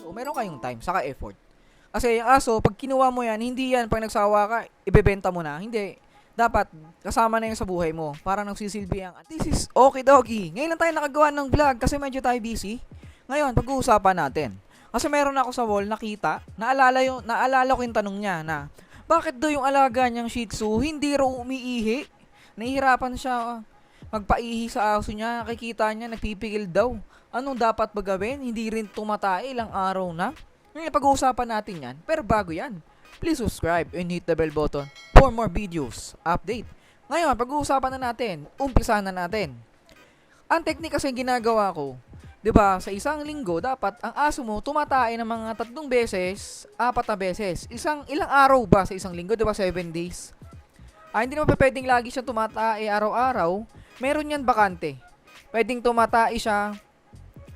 O meron kayong time, saka effort. Kasi yung aso, pag kinuha mo yan, hindi yan, pag nagsawa ka, ibebenta mo na. Hindi. Dapat, kasama na yan sa buhay mo. Para nagsisilbi ang, this is okay doggy. Ngayon lang tayo nakagawa ng vlog kasi medyo tayo busy. Ngayon, pag-uusapan natin. Kasi meron ako sa wall nakita, naalala ko yung tanong niya na, bakit daw yung alaga niyang Shih Tzu hindi raw umiihi? Nahihirapan siya magpaihi sa aso niya, nakikita niya nagpipigil daw. Anong dapat ba gawin? Hindi rin tumatay, ilang araw na. Ngayon pag-uusapan natin yan, pero bago yan, please subscribe and hit the bell button for more videos, update. Ngayon, pag-uusapan na natin, umpisa na natin. Ang technique kasi ginagawa ko, 'di ba, sa isang linggo dapat ang aso mo tumatae ng mga 3 beses, 4 na beses. Ilang araw ba sa isang linggo, 'di ba, 7 days? Hindi naman pwedeng lagi siya tumatae araw-araw. Meron yan bakante. Pwedeng tumatae siya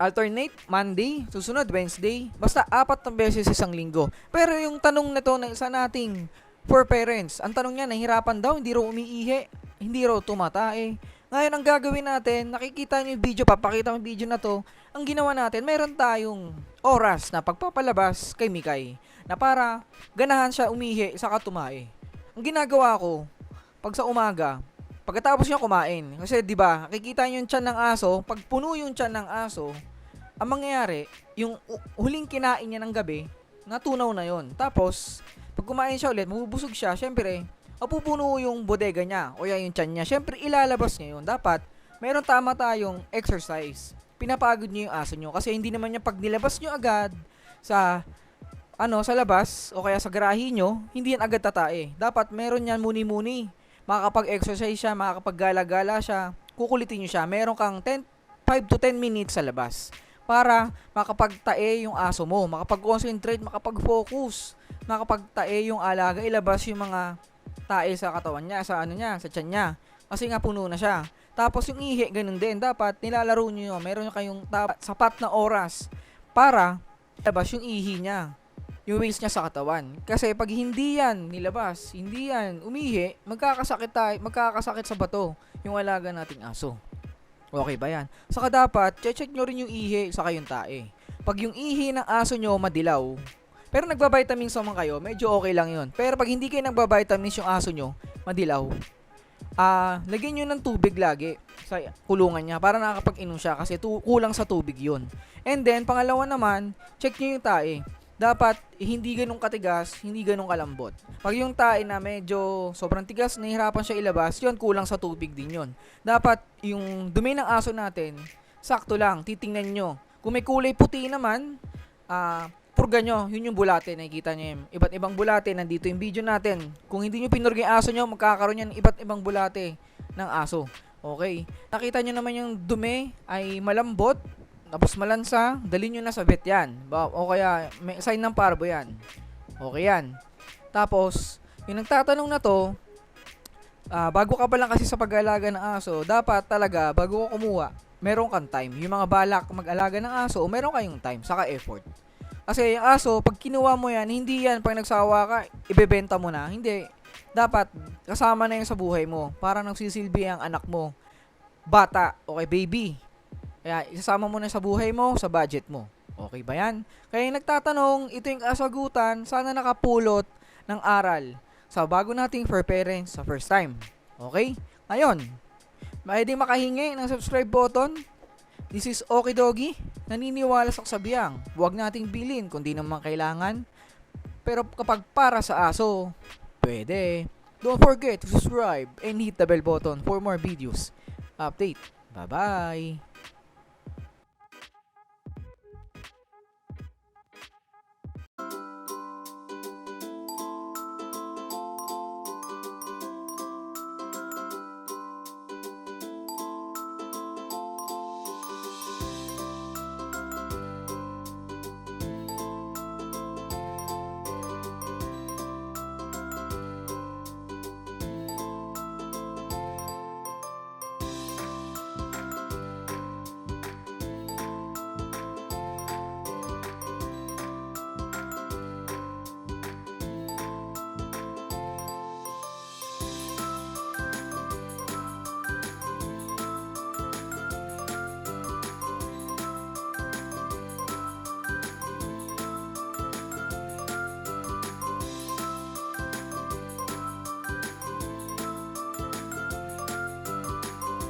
alternate Monday, susunod Wednesday, basta 4 na beses isang linggo. Pero yung tanong na to na isa nating for parents, ang tanong niya, nahihirapan daw, hindi raw umiihi, hindi raw tumatae. Ngayon, ang gagawin natin, nakikita niyo yung video, papakita ko yung video na to, ang ginawa natin, meron tayong oras na pagpapalabas kay Mikay, na para ganahan siya umihi saka tumae. Ang ginagawa ko, pag sa umaga, pagkatapos niya kumain, kasi 'di ba, nakikita niyo yung tiyan ng aso, pag puno yung tiyan ng aso, ang mangyayari, yung huling kinain niya ng gabi, natunaw na yon. Tapos, pag kumain siya ulit, mabubusog siya, syempre, mapupuno yung bodega niya, o yung tiyan niya. Syempre, ilalabas niya yun. Dapat, meron tama tayong exercise. Pinapagod niyo yung aso niyo. Kasi hindi naman niya pag nilabas niyo agad sa sa labas, o kaya sa garahe niyo, hindi yan agad tatae. Dapat, meron yan muni-muni. Makakapag-exercise siya, makakapag-gala-gala siya, kukulitin niyo siya. Meron kang 5 to 10 minutes sa labas para makapagtae yung aso mo, makapag-concentrate, makapag-focus, makapagtae yung alaga, ilabas yung mga tae sa katawan niya, sa sa tiyan niya. Kasi nga puno na siya. Tapos yung ihi, ganun din. Dapat nilalaro niyo yun. Meron kayong sapat na oras para ilabas yung ihi niya, yung waste niya sa katawan. Kasi pag hindi yan nilabas, hindi yan umihi, magkakasakit sa bato yung alaga nating aso. Okay ba yan? Saka dapat, check nyo rin yung ihi saka yung tae. Pag yung ihi ng aso nyo madilaw, pero nagbabitamins naman kayo, medyo okay lang yun. Pero pag hindi kayo nagbabitamins yung aso nyo, madilaw, lagyan nyo ng tubig lagi sa kulungan niya para nakakapag-inom siya kasi kulang sa tubig yun. And then, pangalawa naman, check nyo yung tae. Dapat hindi ganun katigas, hindi ganun kalambot. Pag yung tae na medyo sobrang tigas, nahihirapan siya ilabas, yun kulang sa tubig din yun. Dapat yung dumi ng aso natin, sakto lang, titingnan nyo. Kung may kulay puti naman, purga nyo, yun yung bulate, nakikita nyo yung iba't ibang bulate, nandito yung video natin. Kung hindi nyo pinurga yung aso nyo, magkakaroon yan iba't ibang bulate ng aso. Okay, nakita nyo naman yung dumi ay malambot, tapos malansa, dalhin nyo na sa vet yan. O kaya, may sign ng parvo yan. Okay yan. Tapos, yung nagtatanong na to, bago ka pa lang kasi sa pag-alaga ng aso, dapat talaga, bago ka kumuha, meron kang time. Yung mga balak mag-alaga ng aso, meron kayong time, saka effort. Kasi yung aso, pag kinuha mo yan, hindi yan, pag nagsawa ka, ibebenta mo na. Hindi. Dapat, kasama na yan sa buhay mo. Para nagsisilbi ang anak mo. Bata, okay, baby. Kaya isasama mo na sa buhay mo, sa budget mo. Okay ba yan? Kaya yung nagtatanong, ito yung kasagutan, sana nakapulot ng aral sa bago nating for parents sa first time. Okay? Ngayon, pwedeng makahingi ng subscribe button. This is Okay Doggy. Naniniwala sa kasabihan, huwag nating bilhin kung di naman kailangan. Pero kapag para sa aso, pwede. Don't forget to subscribe and hit the bell button for more videos. Update. Bye-bye!